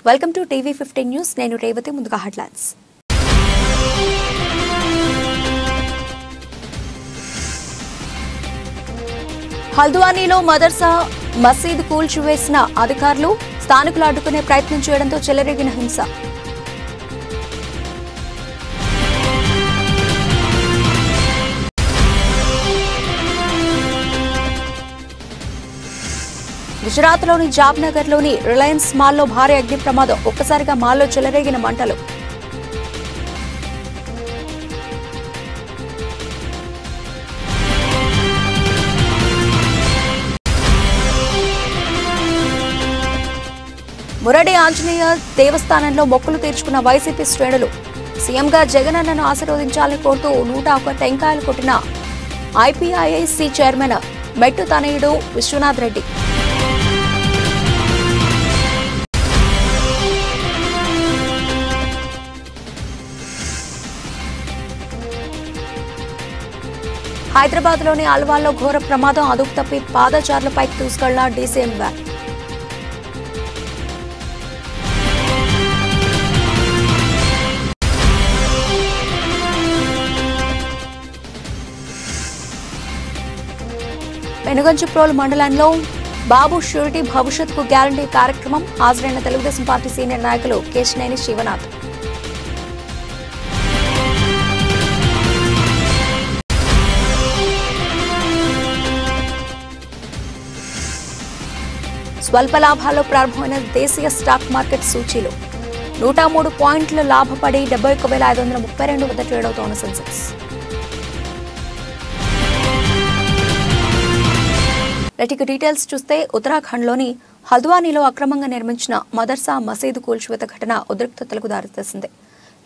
Welcome to టీవీ15 news. నేను రేవతి. ముందుగా headlines. హల్ద్వానీలో మదర్సా మసీదు కూల్చివేసిన అధికారులు, స్థానికులు అడ్డుకునే ప్రయత్నం చేయడంతో చెలరేగిన హింస. గుజరాత్లోని జాబ్నగర్లోని రిలయన్స్ మాల్లో భారీ అగ్ని ప్రమాదం. ఒక్కసారిగా మాల్లో చెలరేగిన మంటలు. మురడి ఆంజనేయ దేవస్థానంలో మొక్కులు తీర్చుకున్న వైసీపీ శ్రేణులు. సీఎంగా జగనన్నను ఆశీర్వదించాలని కోరుతూ 101 టెంకాయలు కొట్టిన ఐపీఐఐసీ చైర్మన్ మెట్టు తనయుడు విశ్వనాథ్ రెడ్డి. హైదరాబాద్లోని అల్వాల్లో ఘోర ప్రమాదం. అదుపు తప్పి పాదచారులపైకి దూసుకెళ్లిన డీసీఎం వ్యాన్. పెనుగంచిప్రోలు మండలంలో బాబు షూరిటీ భవిష్యత్తుకు గ్యారంటీ కార్యక్రమం. హాజరైన తెలుగుదేశం పార్టీ సీనియర్ నాయకులు కేశినేని శివనాథ్. స్వల్ప లాభాల్లో ప్రారంభమైన దేశీయ స్టాక్ మార్కెట్ సూచీలు 103 పాయింట్లు లాభపడి 71,532 వద్ద ట్రేడ్ అవుతోన్న సెన్సెక్స్. ఇక డీటెయిల్స్ చూస్తే, ఉత్తరాఖండ్లోని హల్ద్వానీలో అక్రమంగా నిర్మించిన మదర్సా మసీదు కూల్చివేత ఘటన ఉద్రిక్తతలకు దారితీసింది.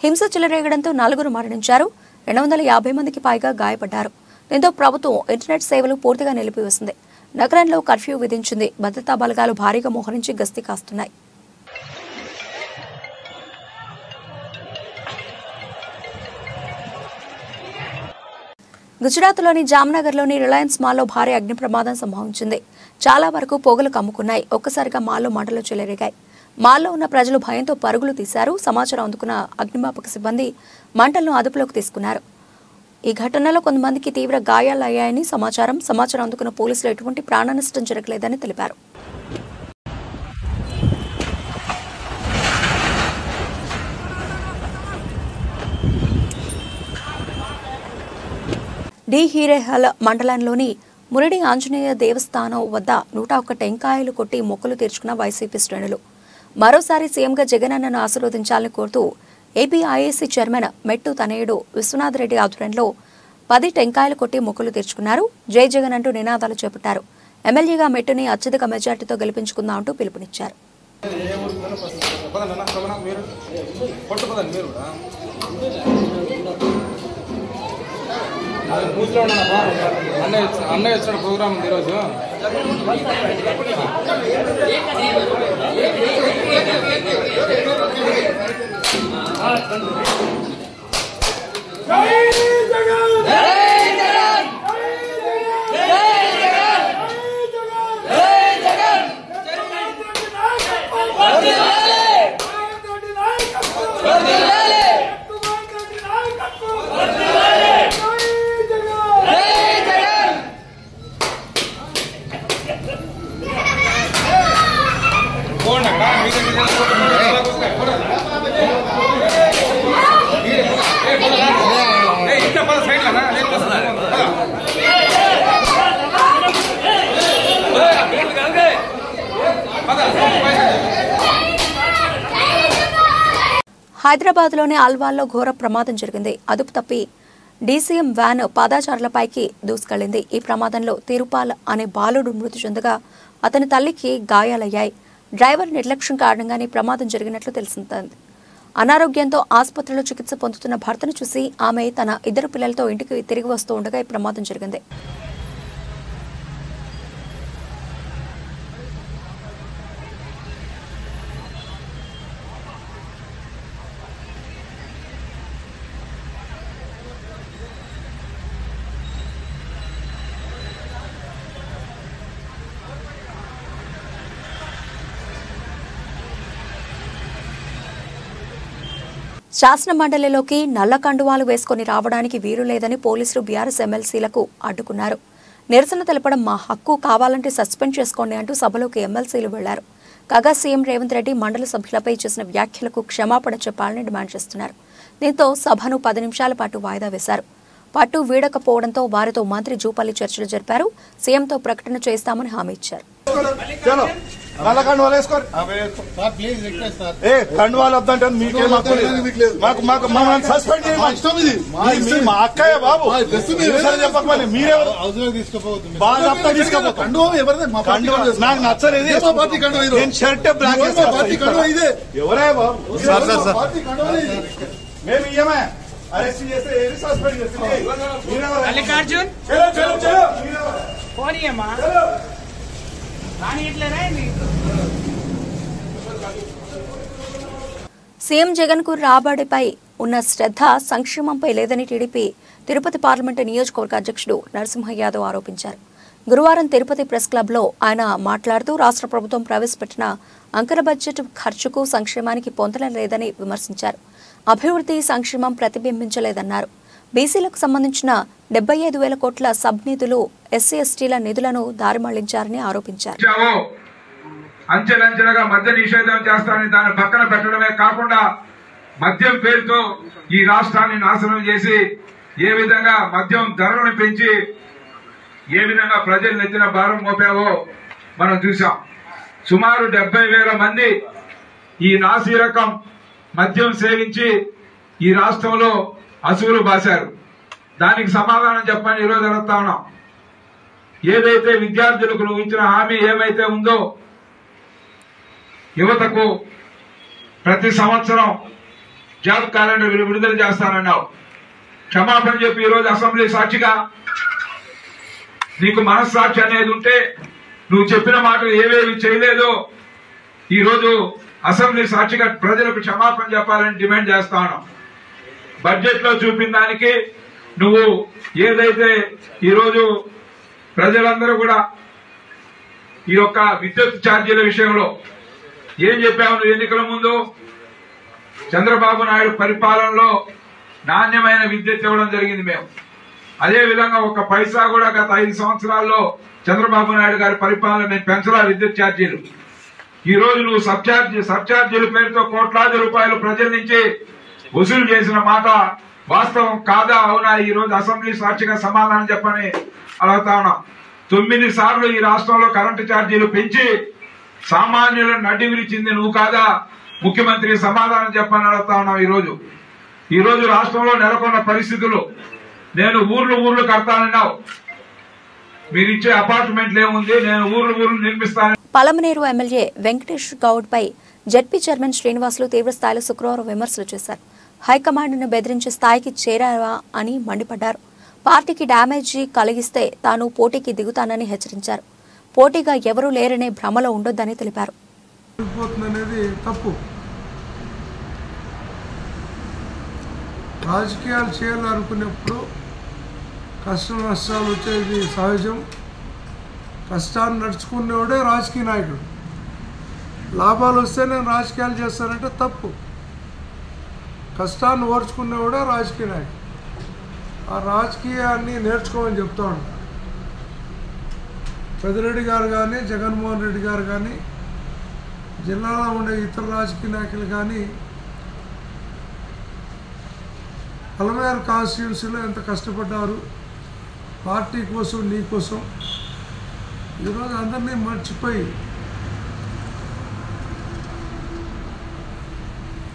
హింస చెలరేగడంతో 4 మరణించారు, 250 మందికి పైగా గాయపడ్డారు. దీంతో ప్రభుత్వం ఇంటర్నెట్ సేవలు పూర్తిగా నిలిపివేసింది. నగరంలో కర్ఫ్యూ విధించింది. భద్రతా బలగాలు భారీగా మోహరించి గస్తీ కాస్తున్నాయి. గుజరాత్లోని జామ్నగర్లోని రిలయన్స్ మాల్లో భారీ అగ్ని ప్రమాదం సంభవించింది. చాలా వరకు పొగలు కమ్ముకున్నాయి. ఒక్కసారిగా మాల్లో మంటలు చెలరేగాయి. మాల్లో ఉన్న ప్రజలు భయంతో పరుగులు తీశారు. సమాచారం అందుకున్న అగ్నిమాపక సిబ్బంది మంటలను అదుపులోకి తీసుకున్నారు. ఈ ఘటనలో కొంతమందికి తీవ్ర గాయాలయ్యాయని సమాచారం అందుకున్న పోలీసులు ఎటువంటి ప్రాణ నష్టం జరగలేదని తెలిపారు. డి హీరేహల్ మండలంలోని మురడి ఆంజనేయ దేవస్థానం వద్ద 101 టెంకాయలు కొట్టి మొక్కులు తీర్చుకున్న వైసీపీ శ్రేణులు. మరోసారి సీఎంగా జగనన్నను ఆశీర్వదించాలని కోరుతూ ఏపీఐఐసీ చైర్మన్ మెట్టు తనయుడు విశ్వనాథ్ రెడ్డి ఆధ్వర్యంలో 10 టెంకాయలు కొట్టి మొక్కులు తీర్చుకున్నారు. జై జగన్ అంటూ నినాదాలు చేపట్టారు. ఎమ్మెల్యేగా మెట్టుని అత్యధిక మెజార్టీతో గెలిపించుకుందాం అంటూ పిలుపునిచ్చారు. హైదరాబాద్లోని అల్వాల్లో ఘోర ప్రమాదం జరిగింది. అదుపు తప్పి డీసీఎం వ్యాన్ పాదాచారులపైకి దూసుకెళ్లింది. ఈ ప్రమాదంలో తిరుపాల్ అనే బాలుడు మృతి చెందగా అతని తల్లికి గాయాలయ్యాయి. డ్రైవర్ నిర్లక్ష్యం కారణంగానే ప్రమాదం జరిగినట్లు తెలిసింది. అనారోగ్యంతో ఆసుపత్రిలో చికిత్స పొందుతున్న భర్తను చూసి ఆమె తన 2 పిల్లలతో ఇంటికి తిరిగి వస్తూ ఉండగా ఈ ప్రమాదం జరిగింది. శాసన మండలిలోకి నల్ల కండువాలు వేసుకుని రావడానికి వీలు లేదని పోలీసులు బీఆర్ఎస్ ఎమ్మెల్సీలకు అడ్డుకున్నారు. నిరసన తెలపడం మా హక్కు, కావాలంటే సస్పెండ్ చేసుకోండి అంటూ సభలోకి ఎమ్మెల్సీలు వెళ్లారు. కాగా సీఎం రేవంత్ రెడ్డి మండలి సభ్యులపై చేసిన వ్యాఖ్యలకు క్షమాపణ చెప్పాలని డిమాండ్ చేస్తున్నారు. దీంతో సభను 10 నిమిషాల పాటు వాయిదా వేశారు. పట్టు వీడకపోవడంతో వారితో మంత్రి జూపల్లి చర్చలు జరిపారు. సీఎంతో ప్రకటన చేస్తామని హామీ ఇచ్చారు. నాకు నచ్చలేదు. నేను షర్ట్ బ్లాక్ ఎవరే బాబు మేము ఇయ్యమే అరెస్ట్ చేస్తే సస్పెండ్ చేస్తే మల్లికార్జున్ ఫోన్ ఇయ్యమ్మా సీఎం జగన్ కు రాబడిపై ఉన్న శ్రద్ధ సంక్షేమంపై లేదని టీడీపీ తిరుపతి పార్లమెంటు నియోజకవర్గ అధ్యక్షుడు నరసింహ యాదవ్ ఆరోపించారు. గురువారం తిరుపతి ప్రెస్ క్లబ్ లో ఆయన మాట్లాడుతూ రాష్ట్ర ప్రభుత్వం ప్రవేశపెట్టిన అంకెల బడ్జెట్ ఖర్చుకు సంక్షేమానికి పొంతన లేదని విమర్శించారు. అభివృద్ధి సంక్షేమం ప్రతిబింబించలేదన్నారు. బీసీలకు సంబంధించిన 75,000 కోట్ల సబ్ నిధులు ఎస్సీ ఎస్టీల నిధులను దారి మళ్లించారని ఆరోపించారు. అంచెలంచెలుగా మద్య నిషేధం చేస్తారని దాన్ని పక్కన పెట్టడమే కాకుండా మద్యం పేరుతో ఈ రాష్ట్రాన్ని నాశనం చేసి ఏ విధంగా మద్యం ధరలను పెంచి ఏ విధంగా ప్రజలు నెత్తిన భారం మోపావో మనం చూసాం. సుమారు 70,000 మంది ఈ నాసి రకం మద్యం సేవించి ఈ రాష్ట్రంలో అసువులు బాశారు. దానికి సమాధానం చెప్పని ఈరోజు అడుగుతా ఉన్నాం. ఏదైతే విద్యార్థులకు నువ్వు ఇచ్చిన హామీ ఏమైతే ఉందో యువతకు ప్రతి సంవత్సరం జాబ్ క్యాలెండర్ విడుదల చేస్తానన్నావు. క్షమాపణ చెప్పి ఈరోజు అసెంబ్లీ సాక్షిగా నీకు మనస్సాక్షి అనేది ఉంటే నువ్వు చెప్పిన మాటలు ఏవేవి చేయలేదో ఈరోజు అసెంబ్లీ సాక్షిగా ప్రజలకు క్షమాపణ చెప్పాలని డిమాండ్ చేస్తా ఉన్నాం. బడ్జెట్ లో చూపిన దానికి నువ్వు ఏదైతే ఈరోజు ప్రజలందరూ కూడా ఈ యొక్క విద్యుత్ ఛార్జీల విషయంలో ఏం చెప్పావు నువ్వు ఎన్నికల ముందు? చంద్రబాబు నాయుడు పరిపాలనలో నాణ్యమైన విద్యుత్ ఇవ్వడం జరిగింది మేము. అదే విధంగా ఒక పైసా కూడా గత 5 సంవత్సరాల్లో చంద్రబాబు నాయుడు గారి పరిపాలన మేము పెంచలా విద్యుత్ ఛార్జీలు. ఈ రోజు నువ్వు సబ్ఛార్జీల పేరుతో కోట్లాది రూపాయలు ప్రజల నుంచి వసూలు చేసిన మాట వాస్తవం కాదా అవునా? ఈ రోజు అసెంబ్లీ సాక్షిగా సమాధానం చెప్పని అడుగుతా ఉన్నాం. 9 సార్లు ఈ రాష్ట్రంలో కరెంటు ఛార్జీలు పెంచి సామాన్యులను నడ్డి విరిచింది నువ్వు కాదా? ముఖ్యమంత్రి సమాధానం చెప్పని అడుగుతా ఉన్నాం. ఈ రోజు రాష్ట్రంలో నెలకొన్న పరిస్థితులు నేను ఊర్లు కడతానన్నావు. మీరిచ్చే అపార్ట్మెంట్లు ఏముంది? నేను ఊర్లు నిర్మిస్తాను. పలమనేరు ఎమ్మెల్యే వెంకటేష్ గౌడ్ పై జెడ్పీ చైర్మన్ శ్రీనివాసులు తీవ్రస్థాయిలో శుక్రవారం విమర్శలు చేశారు. హైకమాండ్ను బెదిరించే స్థాయికి చేరావా అని మండిపడ్డారు. పార్టీకి డ్యామేజీ కలిగిస్తే తాను పోటీకి దిగుతానని హెచ్చరించారు. పోటీగా ఎవరూ లేరనే భ్రమలో ఉండొద్దని తెలిపారు. రాజకీయాలు చేయాలనుకున్నప్పుడు కష్ట నష్టాలు వచ్చేది సహజం. కష్టాన్ని నడుచుకునేవాడే రాజకీయ నాయకుడు. లాభాలు వస్తే నేను రాజకీయాలు చేస్తానంటే తప్పు. కష్టాన్ని ఓర్చుకునేవాడే రాజకీయ నాయకుడు. ఆ రాజకీయాన్ని నేర్చుకోమని చెప్తా ఉంటాను. పెద్దిరెడ్డి గారు కానీ, జగన్మోహన్ రెడ్డి గారు కానీ, జిల్లాలో ఉండే ఇతర రాజకీయ నాయకులు కానీ పలమనేరు కాన్స్టిట్యూన్సీలో ఎంత కష్టపడ్డారు పార్టీ కోసం, నీ కోసం. ఈరోజు అందరినీ మర్చిపోయి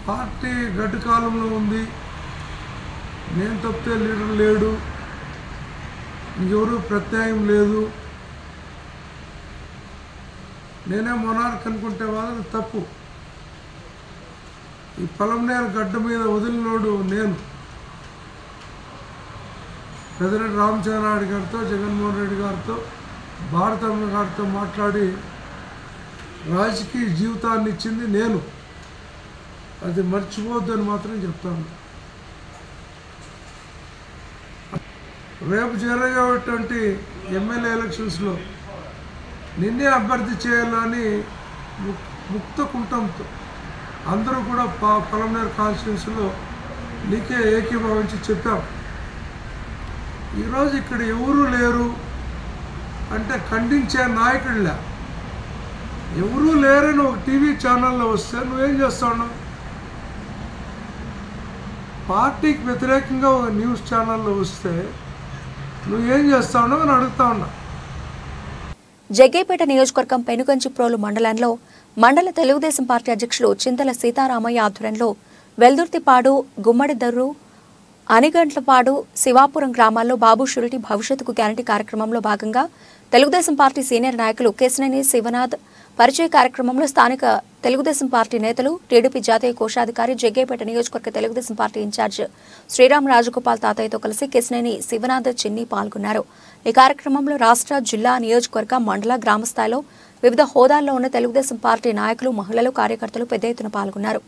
పార్టీ గడ్డు కాలంలో ఉంది, నేను తప్పితే లీడర్ లేడు, ఇంకెవరు ప్రత్యాయం లేదు, నేనే మొనార్క్ అనుకుంటే వాళ్ళది తప్పు. ఈ పలమనేరు గడ్డ మీద వదిలినోడు నేను. పెద్దిరెడ్డి రామచంద్రారెడ్డి గారితో, జగన్మోహన్ రెడ్డి గారితో, భారతమ్మ గారితో మాట్లాడి రాజకీయ జీవితాన్ని ఇచ్చింది నేను. అది మర్చిపోద్దని మాత్రం చెప్తాను. రేపు జరిగేటువంటి ఎమ్మెల్యే ఎలక్షన్స్లో నిన్నే అభ్యర్థి చేయాలని ముక్త కుంఠంతో అందరూ కూడా పలమనేరు కాన్స్టిట్యూన్సీలో నీకే ఏకీభవించి చెప్పాం. ఈరోజు ఇక్కడ ఎవరూ లేరు అంటే ఖండించే నాయకుడిలా. ఎవరూ లేరని ఒక టీవీ ఛానల్లో వస్తే నువ్వేం చేస్తావు? పార్టీకి వ్యతిరేకంగా ఒక న్యూస్ ఛానల్లో వస్తే నువ్వేం చేస్తావు అని అడుగుతా ఉన్నా. జగ్గేపేట నియోజకవర్గం పెనుగంచిప్రోలు మండలంలో మండల తెలుగుదేశం పార్టీ అధ్యక్షులు చింతల సీతారామయ్య ఆధ్వర్యంలో వెల్దుర్తిపాడు, గుమ్మడిదర్రు, అనిగంట్లపాడు, శివాపురం గ్రామాల్లో బాబు షూరిటీ భవిష్యత్తుకు గ్యారంటీ కార్యక్రమంలో భాగంగా తెలుగుదేశం పార్టీ సీనియర్ నాయకులు కేశినేని శివనాథ్ పరిచయ కార్యక్రమంలో స్థానిక తెలుగుదేశం పార్టీ నేతలు, టీడీపీ జాతీయ కోశాధికారి, జగ్గేపేట నియోజకవర్గ తెలుగుదేశం పార్టీ ఇన్ఛార్జ్ శ్రీరామ్ రాజగోపాల్ తాతయ్యతో కలిసి కేశినేని శివనాథ్ చిన్ని పాల్గొన్నారు. ఈ కార్యక్రమంలో రాష్ట్ర, జిల్లా, నియోజకవర్గ, మండల, గ్రామ స్థాయిలో వివిధ హోదాల్లో ఉన్న తెలుగుదేశం పార్టీ నాయకులు, మహిళలు, కార్యకర్తలు పెద్ద ఎత్తున పాల్గొన్నారు.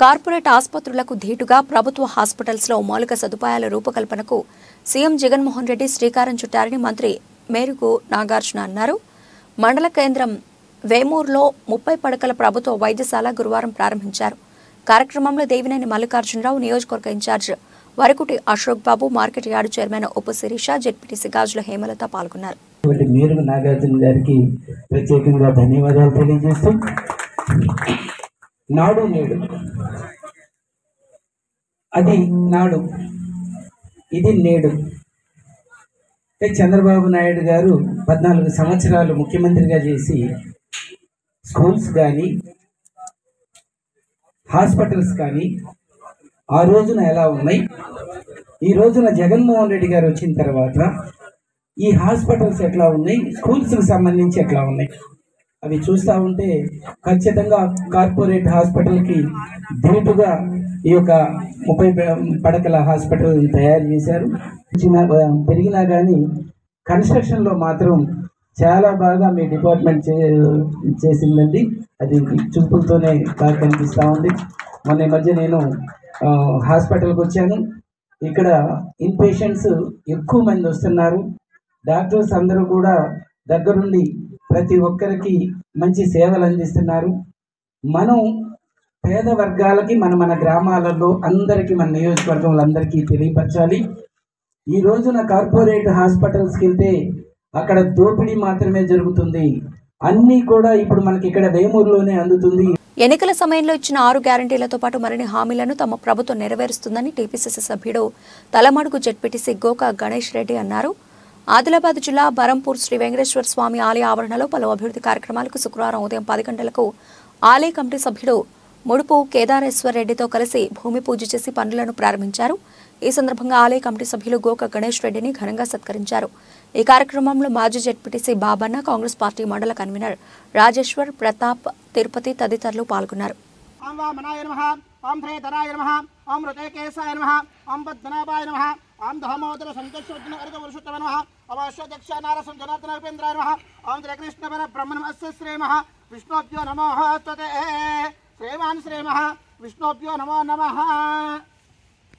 కార్పొరేట్ ఆసుపత్రులకు ధీటుగా ప్రభుత్వ హాస్పిటల్స్లో మౌలిక సదుపాయాల రూపకల్పనకు సీఎం జగన్మోహన్ రెడ్డి శ్రీకారం చుట్టారని మంత్రి మేరుకు నాగార్జున అన్నారు. మండల కేంద్రం వేమూరులో 30 పడకల ప్రభుత్వ వైద్యశాల గురువారం ప్రారంభించారు. కార్యక్రమంలో దేవినేని మల్లికార్జునరావు, నియోజకవర్గ ఇన్ఛార్జ్ వరకుటి అశోక్ బాబు, మార్కెట్ యార్డు చైర్మన్ ఉప్పు శిరీష, జెడ్పీటీసీ గాజుల హేమలత పాల్గొన్నారు. మేరుకు నాగార్జున గారికి ప్రత్యేకంగా ధన్యవాదాలు తెలియజేస్తూ, నాడు నేడు అది నాడు, ఇది నేడు. చంద్రబాబు నాయుడు గారు 14 సంవత్సరాలు ముఖ్యమంత్రిగా చేసి స్కూల్స్ కానీ హాస్పిటల్స్ కానీ ఆ రోజున ఎలా ఉన్నాయి, ఈ రోజున జగన్మోహన్ రెడ్డి గారు వచ్చిన తర్వాత ఈ హాస్పిటల్స్ ఎట్లా ఉన్నాయి, స్కూల్స్కి సంబంధించి ఎట్లా ఉన్నాయి అవి చూస్తూ ఉంటే ఖచ్చితంగా కార్పొరేట్ హాస్పిటల్కి ధీటుగా ఈ యొక్క 30 పడకల హాస్పిటల్ తయారు చేశారు. పెరిగినా కానీ కన్స్ట్రక్షన్లో మాత్రం చాలా బాగా మీ డిపార్ట్మెంట్ చేసిందండి. అది చూపులతోనే బాగా కనిపిస్తూ ఉంది. మొన్న మధ్య నేను హాస్పిటల్కి వచ్చాను. ఇక్కడ ఇన్ పేషెంట్స్ ఎక్కువ మంది వస్తున్నారు. డాక్టర్స్ అందరూ కూడా దగ్గరుండి ప్రతి ఒక్కరికి మంచి సేవలు అందిస్తున్నారు. మనం పేద వర్గాలకి మన గ్రామాలలో అందరికీ, మన నియోజకవర్గంలో అందరికీ తెలియపరచాలి. ఈ రోజున కార్పొరేట్ హాస్పిటల్స్కి వెళ్తే అక్కడ దోపిడీ మాత్రమే జరుగుతుంది. అన్నీ కూడా ఇప్పుడు మనకి ఇక్కడ వేమూరులోనే అందుతుంది. ఎన్నికల సమయంలో ఇచ్చిన 6 గ్యారంటీలతో పాటు మరిన్ని హామీలను తమ ప్రభుత్వం నెరవేరుస్తుందని టీపీసీసీ సభ్యుడు తలమడుగు జెడ్పీటీసీ గోకా గణేష్ రెడ్డి అన్నారు. ఆదిలాబాద్ జిల్లా బరంపూర్ శ్రీ వెంకటేశ్వర స్వామి ఆలయ ఆవరణలో పలు అభివృద్ధి కార్యక్రమాలకు శుక్రవారం ఉదయం 10 గంటలకు ఆలయ కమిటీ సభ్యుడు ముడుపు కేదారేశ్వర్ రెడ్డితో కలిసి భూమి పూజ చేసి పనులను ప్రారంభించారు. ఈ సందర్భంగా ఆలయ కమిటీ సభ్యులు గోకా గణేష్ రెడ్డిని ఘనంగా సత్కరించారు. ఈ కార్యక్రమంలో మాజీ జెడ్పీటీసీ బాబన్న, కాంగ్రెస్ పార్టీ మండల కన్వీనర్ రాజేశ్వర్, ప్రతాప్, తిరుపతి తదితరులు పాల్గొన్నారు. ఓం శ్రీధరాయ నమః, ఓం ఋతేకేశాయ నమః, ఓం పద్మనాభాయ నమః, ఓం దామోదర సంతోషోజ్జన అర్గ వరుషోత్తమ నమః, అవశ్యదక్ష నారసం జనార్దన ఉపేంద్రాయ నమః, ఓం శ్రీకృష్ణ పర బ్రహ్మణం అస్య శ్రీమః విష్ణోభ్యో నమో స్తుతే శ్రీమాన్ శ్రీమః విష్ణోభ్యో నమో నమః.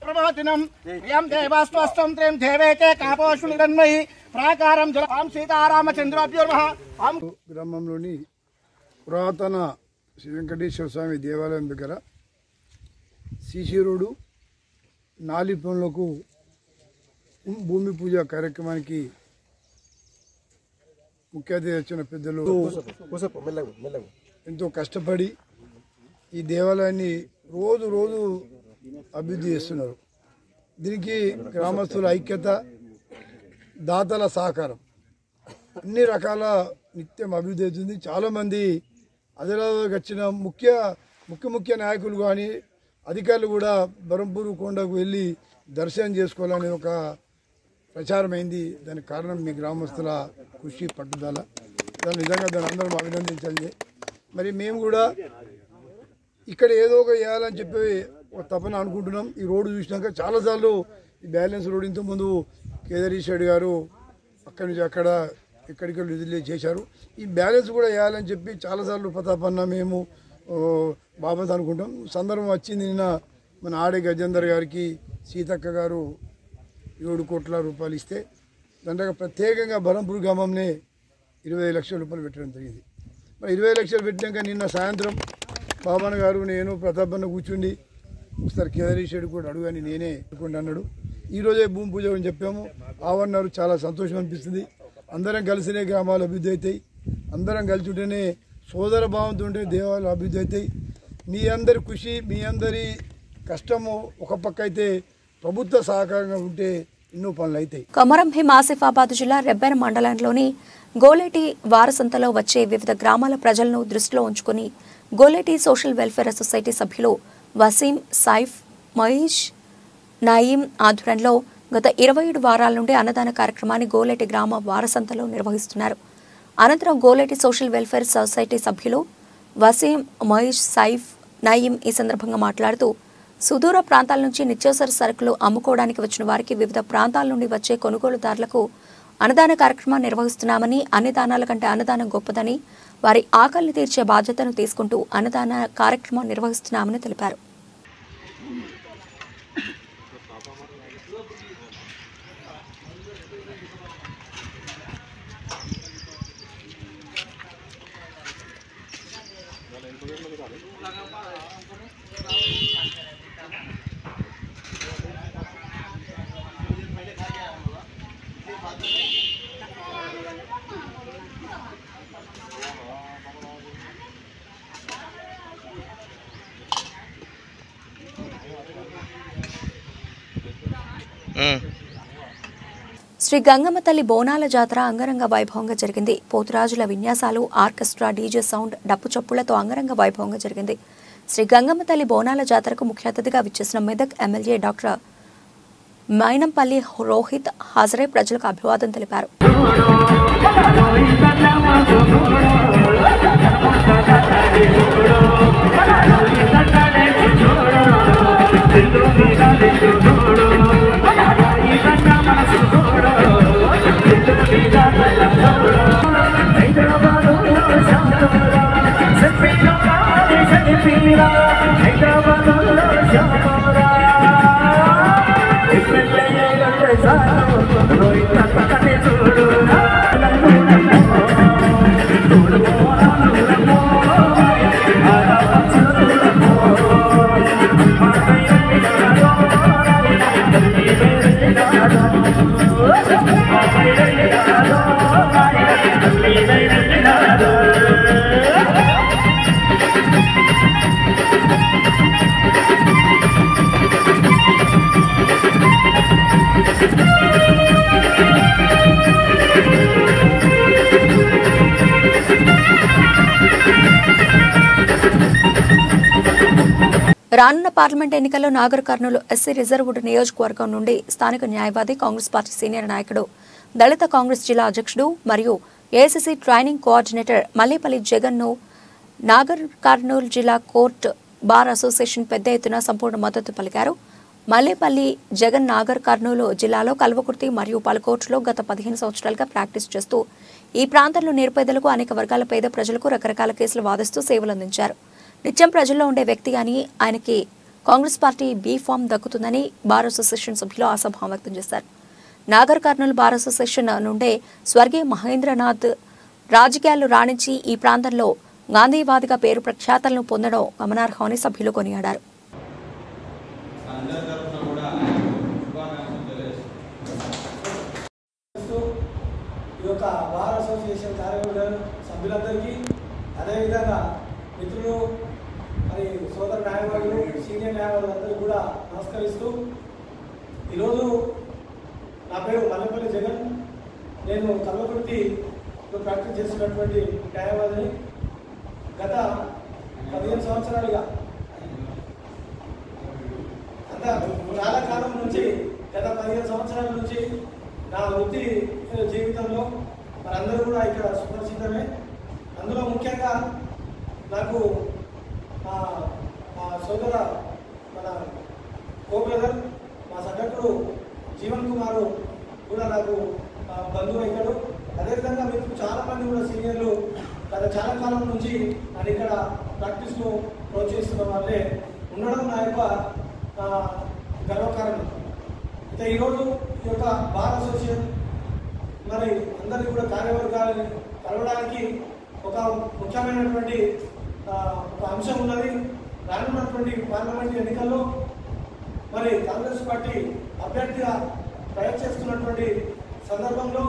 ప్రబోధినం ప్రియం దేవాస్త్వస్తం త్రిం దేవేతే కాపోషునిరన్మయి ప్రాకారం జల ఓం సీతారామచంద్రాభ్యో నమః. ఓం గ్రామంలోని పురాతన శ్రీ వెంకటేశ్వర స్వామి దేవాలయం దగ్గర సీసీ రోడ్డు నాలిపంలకు భూమి పూజ కార్యక్రమానికి ముఖ్య అతిథి వచ్చిన పెద్దలు ఎంతో కష్టపడి ఈ దేవాలయాన్ని రోజు రోజు అభివృద్ధి చేస్తున్నారు. దీనికి గ్రామస్తుల ఐక్యత, దాతల సహకారం, అన్ని రకాల నిత్యం అభివృద్ధి అవుతుంది. చాలామంది ఆదిలాబాద్కి వచ్చిన ముఖ్య నాయకులు కానీ అధికారులు కూడా బరంపూరు కొండకు వెళ్ళి దర్శనం చేసుకోవాలని ఒక ప్రచారం అయింది. దానికి కారణం మీ గ్రామస్తుల కృషి, పట్టుదల. నిజంగా దాన్ని అందరం అభినందించాలి. మరి మేము కూడా ఇక్కడ ఏదో ఒక వేయాలని చెప్పి ఒక తపన అనుకుంటున్నాం. ఈ రోడ్డు చూసినాక చాలాసార్లు ఈ బ్యాలెన్స్ రోడ్ ఇంతకుముందు కేదారేశ్వర్ గారు అక్కడి నుంచి అక్కడ ఎక్కడిక్కడ విధులు చేశారు. ఈ బ్యాలెన్స్ కూడా వేయాలని చెప్పి చాలాసార్లు ప్రతాపన్న మేము బాబత్ అనుకుంటాం. సందర్భం వచ్చింది. నిన్న మన ఆడే గజేందర్ గారికి సీతక్క గారు 7 కోట్ల రూపాయలు ఇస్తే దాంట్లో ప్రత్యేకంగా బరంపూర్ గ్రామంలో 25 లక్షల రూపాయలు పెట్టడం జరిగింది. మరి 25 లక్షలు పెట్టినాక నిన్న సాయంత్రం బాబన్న గారు, నేను, ప్రతాపన్న కూర్చుండి ఒకసారి కేదారేశ్వరుడు కూడా అడుగని నేనే అన్నాడు. ఈరోజే భూమి పూజ అని చెప్పాము. ఆవన్నారు. చాలా సంతోషం అనిపిస్తుంది. అందరం కలిసినే గ్రామాలు అభివృద్ధి అవుతాయి. అందరం కలిసి ఉంటేనే సోదర భావంతో ఉంటే దేవాలయాలు అభివృద్ధి అవుతాయి. మీ అందరి కృషి, మీ అందరి కష్టము ఒక పక్క అయితే ప్రభుత్వ సహకారంగా ఉంటే ఎన్నో పనులు అవుతాయి. కొమరంభీం ఆసిఫాబాద్ జిల్లా రెబ్బెన మండలంలోని గోలేటి వారసంతలో వచ్చే వివిధ గ్రామాల ప్రజలను దృష్టిలో ఉంచుకుని గోలేటి సోషల్ వెల్ఫేర్ సొసైటీ సభ్యులు వసీం, సైఫ్, మహీష్, నయీం ఆధ్వర్యంలో గత 27 వారాల నుండి అన్నదాన కార్యక్రమాన్ని గోలేటి గ్రామ వారసంతలో నిర్వహిస్తున్నారు. అనంతరం గోలేటి సోషల్ వెల్ఫేర్ సొసైటీ సభ్యులు వసీం, మహీష్, సైఫ్, నయీం ఈ సందర్భంగా మాట్లాడుతూ సుదూర ప్రాంతాల నుంచి నిత్యావసర సరుకులు అమ్ముకోవడానికి వచ్చిన వారికి వివిధ ప్రాంతాల నుండి వచ్చే కొనుగోలుదారులకు అన్నదాన కార్యక్రమాన్ని నిర్వహిస్తున్నామని, అన్ని దానాల కంటే అన్నదానం గొప్పదని, వారి ఆకలిని తీర్చే బాధ్యతను తీసుకుంటూ అన్నదాన కార్యక్రమం నిర్వహిస్తున్నామని తెలిపారు. శ్రీ గంగమ్మ తల్లి బోనాల జాతర అంగరంగ వైభవంగా జరిగింది. పోతురాజుల విన్యాసాలు, ఆర్కెస్ట్రా, డీజే సౌండ్, డప్పు చప్పులతో అంగరంగ వైభవంగా జరిగింది. శ్రీ గంగమ్మ తల్లి బోనాల జాతరకు ముఖ్య అతిథిగా విచ్చేసిన మెదక్ ఎమ్మెల్యే డాక్టర్ మైనంపల్లి రోహిత్ హాజరై ప్రజలకు అభివాదం తెలిపారు. రానున్న పార్లమెంట్ ఎన్నికల్లో నాగర్ కర్నూలు ఎస్సీ రిజర్వ్డ్ నియోజకవర్గం నుండి స్థానిక న్యాయవాది కాంగ్రెస్ పార్టీ సీనియర్ నాయకుడు దళిత కాంగ్రెస్ జిల్లా అధ్యక్షుడు మరియు ఏఐసీసీ ట్రైనింగ్ కోఆర్డినేటర్ మల్లేపల్లి జగన్ను నాగర్ కర్నూలు జిల్లా కోర్టు బార్ అసోసియేషన్ పెద్ద ఎత్తున సంపూర్ణ మద్దతు పలికారు. మల్లేపల్లి జగన్ నాగర్ కర్నూలు జిల్లాలో కల్వకుర్తి మరియు పలు కోర్టులో గత 15 సంవత్సరాలుగా ప్రాక్టీస్ చేస్తూ ఈ ప్రాంతంలో నిరుపేదలకు అనేక వర్గాల పేద ప్రజలకు రకరకాల కేసులు వాదిస్తూ సేవలందించారు. నిత్యం ప్రజల్లో ఉండే వ్యక్తి అని ఆయనకి కాంగ్రెస్ పార్టీ బీ ఫామ్ దక్కుతుందని బార్ అసోసియేషన్ సభ్యులు ఆశాభావం వ్యక్తం చేశారు. నాగర్ కర్నూలు బార్ అసోసియేషన్ నుండే స్వర్గీయ మహేంద్రనాథ్ రాజకీయాల్లో రాణించి ఈ ప్రాంతంలో గాంధీవాదిగా పేరు ప్రఖ్యాతలను పొందడం గమనార్హమని సభ్యులు కొనియాడారు. ఈ యొక్క బార్ అసోసియేషన్ కార్యవర్గ సభ్యులందరికీ అదేవిధంగా మిత్రులు మరి సోదర న్యాయవాదులు సీనియర్ న్యాయవాదులందరూ కూడా నమస్కరిస్తూ ఈరోజు నా పేరు మల్లేపల్లి జగన్. నేను కల్వకుర్తిలో ప్రాక్టీస్ చేస్తున్నటువంటి న్యాయవాదిని. గత 15 సంవత్సరాలుగా చాలా కాలం నుంచి గత 15 సంవత్సరాల నుంచి నా వృత్తి జీవితంలో మనందరూ కూడా ఇక్కడ సుప్రసిద్ధమే. అందులో ముఖ్యంగా నాకు మా సోదర మన బ్రదర్ మా సగటుడు జీవన్ కుమారు కూడా నాకు బంధువు అవుతాడు. అదేవిధంగా మీకు చాలామంది కూడా సీనియర్లు గత చాలా కాలం నుంచి నేను ఇక్కడ ప్రాక్టీస్లో ప్రోత్సహిస్తున్న వాళ్ళే ఉండడం నా యొక్క గర్వకారణం. అయితే ఈరోజు ఈ యొక్క బార్ అసోసియేషన్ మరి అందరికీ కూడా కార్యవర్గాలని కలవడానికి ఒక ముఖ్యమైనటువంటి ఒక అంశం ఉన్నది. రానున్నటువంటి పార్లమెంట్ ఎన్నికల్లో మరి కాంగ్రెస్ పార్టీ అభ్యర్థిగా ప్రయత్నిస్తున్నటువంటి సందర్భంలో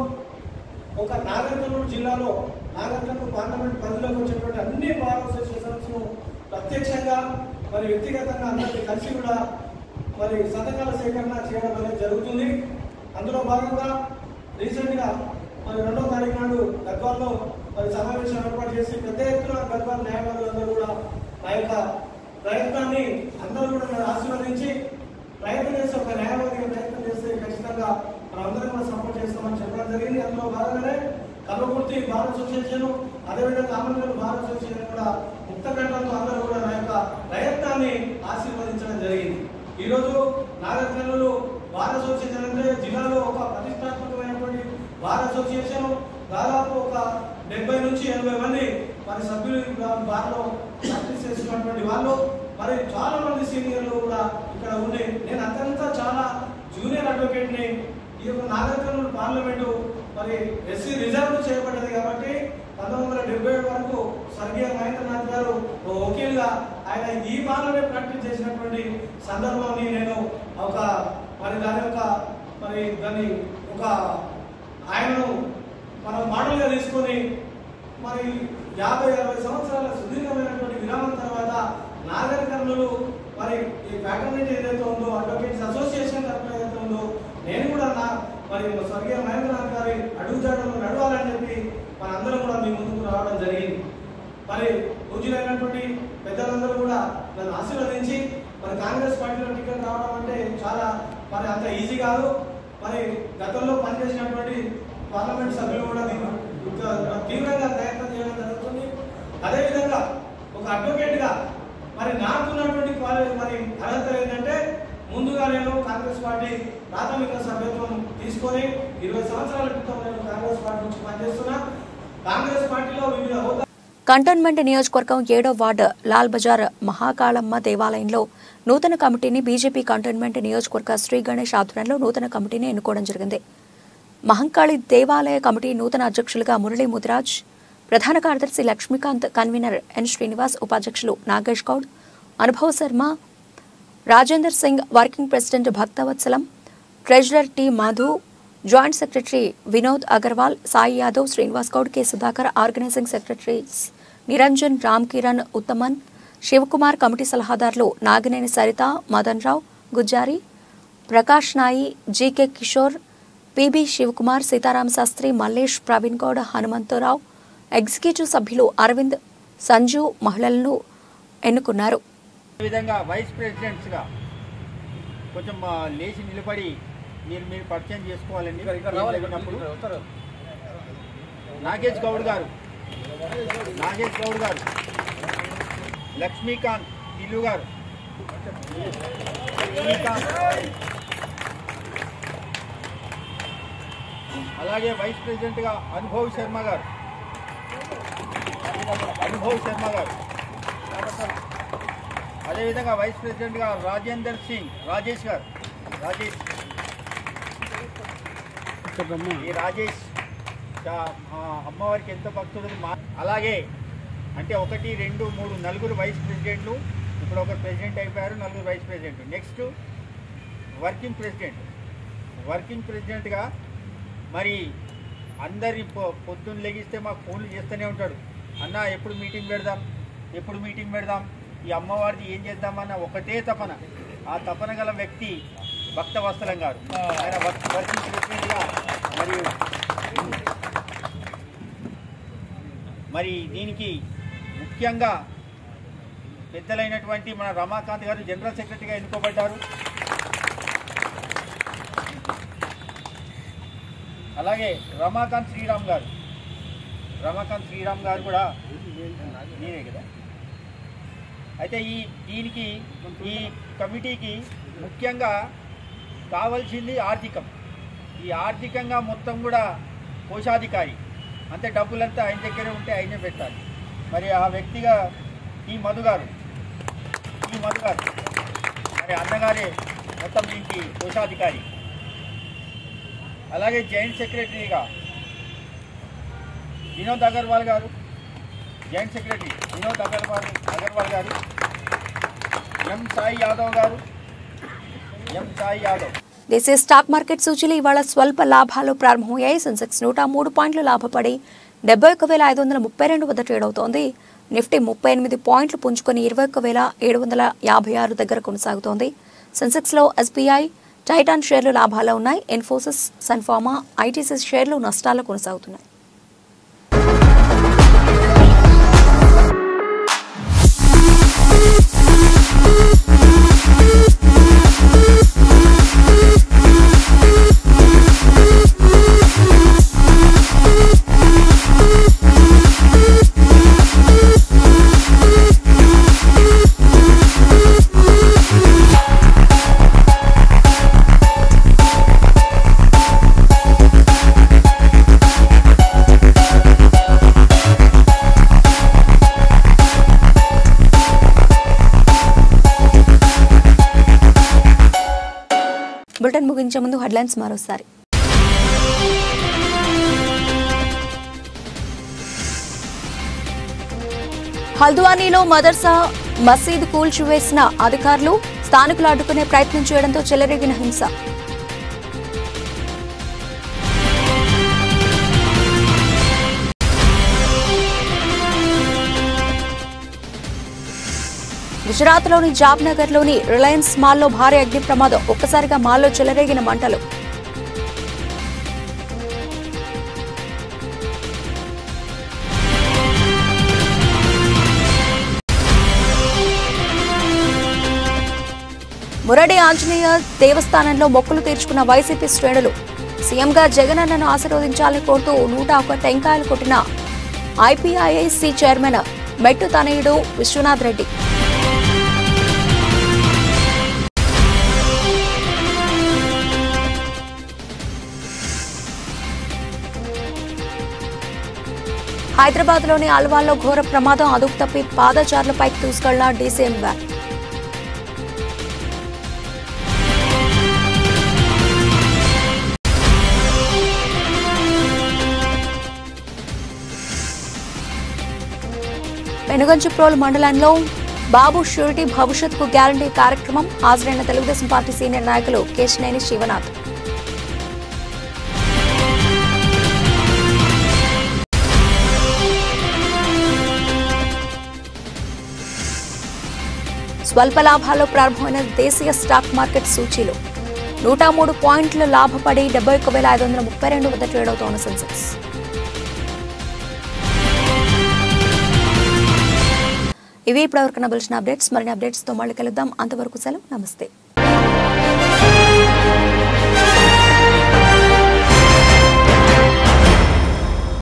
ఒక నాగర్ కర్నూలు జిల్లాలో నాగర్ కర్నూలు పార్లమెంట్ పరిధిలోకి వచ్చేటువంటి అన్ని బార్ అసోసియేషన్స్ను ప్రత్యక్షంగా మరి వ్యక్తిగతంగా అందరికీ కలిసి కూడా మరి సంతకాల సేకరణ చేయడం అనేది జరుగుతుంది. అందులో భాగంగా రీసెంట్గా మరి 2వ తారీఖు నాడు గద్వాల్లో మరి సమావేశం ఏర్పాటు చేసి పెద్ద ఎత్తున గద్వాల న్యాయవాదులందరూ కూడా నా యొక్క ప్రయత్నాన్ని అందరూ కూడా ఆశీర్వదించి ప్రయత్నం చేసి ఒక న్యాయవాదిగా ప్రయత్నం చేస్తే ఖచ్చితంగా మనం అందరం కూడా సపోర్ట్ చేస్తామని చెప్పడం జరిగింది. అందులో భాగంగానే కల్వకుర్తి బార్ అసోసియేషన్ అదేవిధంగా ఆమంగల్ బార్ అసోసియేషన్ కూడా ముక్తకంఠంతో అందరూ కూడా నా యొక్క ప్రయత్నాన్ని ఆశీర్వదించడం జరిగింది. ఈరోజు నాగర్ కర్నూలు బార్ అసోసియేషన్ అంటే జిల్లాలో ఒక ప్రతిష్టాత్మకమైనటువంటి బార్ అసోసియేషన్. దాదాపు ఒక 70 నుంచి 80 మంది మరి సభ్యులు బార్లో ప్రాక్టీస్ చేస్తున్నటువంటి వాళ్ళు మరి చాలా మంది సీనియర్లు కూడా ఇక్కడ ఉండి నేను అంతా చాలా జూనియర్ అడ్వకేట్ని. ఈ యొక్క నాగర్ కర్నూలు పార్లమెంటు మరి ఎస్సీ రిజర్వ్ చేయబడ్డది కాబట్టి 1977 వరకు స్వర్గీయ మహేంద్రనాథ్ గారు వకీల్గా ఆయన ఈ బార్లోనే ప్రాక్టీస్ చేసినటువంటి సందర్భాన్ని నేను ఒక మరి దాన్ని ఒక ఆయనను మనం మోడల్గా తీసుకొని మరి 50-60 సంవత్సరాల సుదీర్ఘమైనటువంటి విరామం తర్వాత నాగర్ కర్నూలు మరి ఈ ఫ్యాకల్టీ ఏదైతే ఉందో అడ్వకేట్స్ అసోసియేషన్ తరఫున ఏదైతే ఉందో నేను కూడా మరి స్వర్గీయ మహేంద్రనాథ్ గారి అడుగుజాడలో నడవాలని చెప్పి మనందరం కూడా మీ ముందుకు రావడం జరిగింది. మరి పూజ్యులైనటువంటి పెద్దలందరూ కూడా నన్ను ఆశీర్వదించి మరి కాంగ్రెస్ పార్టీలో టికెట్ రావడం అంటే చాలా మరి అంత ఈజీ కాదు. మరి గతంలో పనిచేసినటువంటి పార్లమెంట్ సభ్యులు కూడా తీవ్రంగా ప్రయత్నం చేయడం జరుగుతుంది. అదేవిధంగా ఒక అడ్వకేట్గా మరి నాకున్నటువంటి మరి అర్హత ఏంటంటే ముందుగా నేను కాంగ్రెస్ పార్టీ ప్రాథమిక సభ్యత్వం తీసుకొని 20 సంవత్సరాల క్రితం నేను కాంగ్రెస్ పార్టీ నుంచి పనిచేస్తున్నా. కాంగ్రెస్ పార్టీలో వివిధ హోదా కంటోన్మెంట్ నియోజకవర్గం 7వ వార్డు లాల్ బజార్ మహాకాళమ్మ దేవాలయంలో నూతన కమిటీని బీజేపీ కంటోన్మెంట్ నియోజకవర్గ శ్రీ గణేష్ ఆధ్వర్యంలో నూతన కమిటీని ఎన్నుకోవడం జరిగింది. మహంకాళి దేవాలయ కమిటీ నూతన అధ్యక్షులుగా మురళీ ముదిరాజ్, ప్రధాన కార్యదర్శి లక్ష్మీకాంత్, కన్వీనర్ ఎన్ శ్రీనివాస్, ఉపాధ్యక్షులు Nagesh Goud, Anubhav Sharma, Rajender Singh, working president Bhaktavatsalam, treasurer T Madhu, joint secretary Vinod Agarwal, Sai Yadav, Srinivas Goud, K Sudhakar, organising secretaries Niranjan, Ram Kiran, Uttaman, Shivakumar, committee సలహాదారులు Nagineni Saritha, Madan Rao, Gujjari, Prakash Nai, GK Kishore, PB Shivakumar, Seetharama Sastry, Mallesh, Praveen Goud, Hanumantharao, executive సభ్యులు అరవింద్, సంజు మహిళలను ఎన్నుకున్నారు. విధంగా వైస్ ప్రెసిడెంట్స్గా కొంచెం లేచి నిలబడి మీరు పరిచయం చేసుకోవాలండి. నాగేష్ గౌడ్ గారు, లక్ష్మీకాంత్ ఇల్లు గారు, అలాగే వైస్ ప్రెసిడెంట్గా అనుభవ్ శర్మ గారు, అదేవిధంగా వైస్ ప్రెసిడెంట్గా రాజేందర్ సింగ్ రాజేష్ గారు, ఈ రాజేష్ అమ్మవారికి ఎంతో భక్తుడు. అలాగే అంటే 1, 2, 3 నలుగురు వైస్ ప్రెసిడెంట్లు, ఇప్పుడు ఒకరు ప్రెసిడెంట్ అయిపోయారు, నలుగురు వైస్ ప్రెసిడెంట్. నెక్స్ట్ వర్కింగ్ ప్రెసిడెంట్గా మరి అందరి పొద్దున్న లెగిస్తే మాకు ఫోన్లు చేస్తూనే ఉంటాడు. అన్న ఎప్పుడు మీటింగ్ పెడదాం, ఈ అమ్మవారిది ఏం చేద్దామన్న ఒకటే తపన. ఆ తపన గల వ్యక్తి భక్తవత్సలం గారు. ఆయన వర్కింగ్ ప్రెసిడెంట్గా మరి దీనికి ముఖ్యంగా పెద్దలైనటువంటి మన రమాకాంత్ గారు జనరల్ సెక్రటరీగా ఎన్నుకోబడ్డారు. అలాగే రమాకాంత్ శ్రీరామ్ గారు కూడా నేనే కదా. అయితే ఈ కమిటీకి ముఖ్యంగా కావాల్సింది ఆర్థికం. ఈ ఆర్థికంగా మొత్తం కూడా కోశాధికారి, అంతే డబ్బులంతా ఆయన దగ్గరే ఉంటే ఆయనే పెట్టాలి. మరి ఆ వ్యక్తిగా ఈ మధు గారు మరి అన్నగారే మొత్తం దీనికి కోశాధికారి. అలాగే జాయింట్ సెక్రటరీగా వినోద్ అగర్వాల్ గారు, ఎం సాయి యాదవ్. దేశీయ స్టాక్ మార్కెట్ సూచీలు ఇవాళ స్వల్ప లాభాలు ప్రారంభమయ్యాయి. సెన్సెక్స్ 103 పాయింట్లు లాభపడి 71,532 వద్ద ట్రేడ్ అవుతోంది. నిఫ్టీ 38 పాయింట్లు పుంజుకొని 21,756 దగ్గర కొనసాగుతోంది. సెన్సెక్స్లో ఎస్బీఐ, టైటాన్ షేర్లు లాభాల్లో ఉన్నాయి. ఇన్ఫోసిస్, సన్ఫార్మా, ఐటీసీ షేర్లు నష్టాల్లో కొనసాగుతున్నాయి. బులెటిన్ ముగించే ముందు హెడ్లైన్స్ మరోసారి. హల్ద్వానీలో మదర్సా మసీద్ కూల్చివేసిన అధికారులు, స్థానికులు అడ్డుకునే ప్రయత్నం చేయడంతో చెలరేగిన హింస. గుజరాత్లోని జాబ్నగర్లోని రిలయన్స్ మాల్లో భారీ అగ్ని ప్రమాదం, ఒక్కసారిగా మాల్లో చెలరేగిన మంటలు. మురడి ఆంజనేయ దేవస్థానంలో మొక్కులు తీర్చుకున్న వైసీపీ శ్రేణులు. సీఎంగా జగనన్నను ఆశీర్వదించాలని కోరుతూ 101 టెంకాయలు కొట్టిన ఐపీఐఐసీ చైర్మన్ మెట్టు తనయుడు విశ్వనాథ్ రెడ్డి. హైదరాబాద్లోని అల్వాల్లో ఘోర ప్రమాదం, అదుపు తప్పి పాదచారులపైకి దూసుకెళ్లిన డీసీఎం వ్యాన్. పెనుగంచిప్రోలు మండలంలో బాబు షూరిటీ భవిష్యత్తుకు గ్యారంటీ కార్యక్రమం, హాజరైన తెలుగుదేశం పార్టీ సీనియర్ నాయకులు కేశినేని శివనాథ్. స్వల్ప లాభాల్లో ప్రారంభమైన దేశీయ స్టాక్ మార్కెట్ సూచీలు 103 పాయింట్లు లాభపడి 71,532 వద్ద ట్రేడ్ అవుతోన్న సెన్సెక్స్. ఇవి ఇప్పటివరకు నబలిసిన అప్డేట్స్. మరిన్ని అప్డేట్స్తో మళ్ళీ కలుద్దాం. అంతవరకు సెలవు. నమస్తే.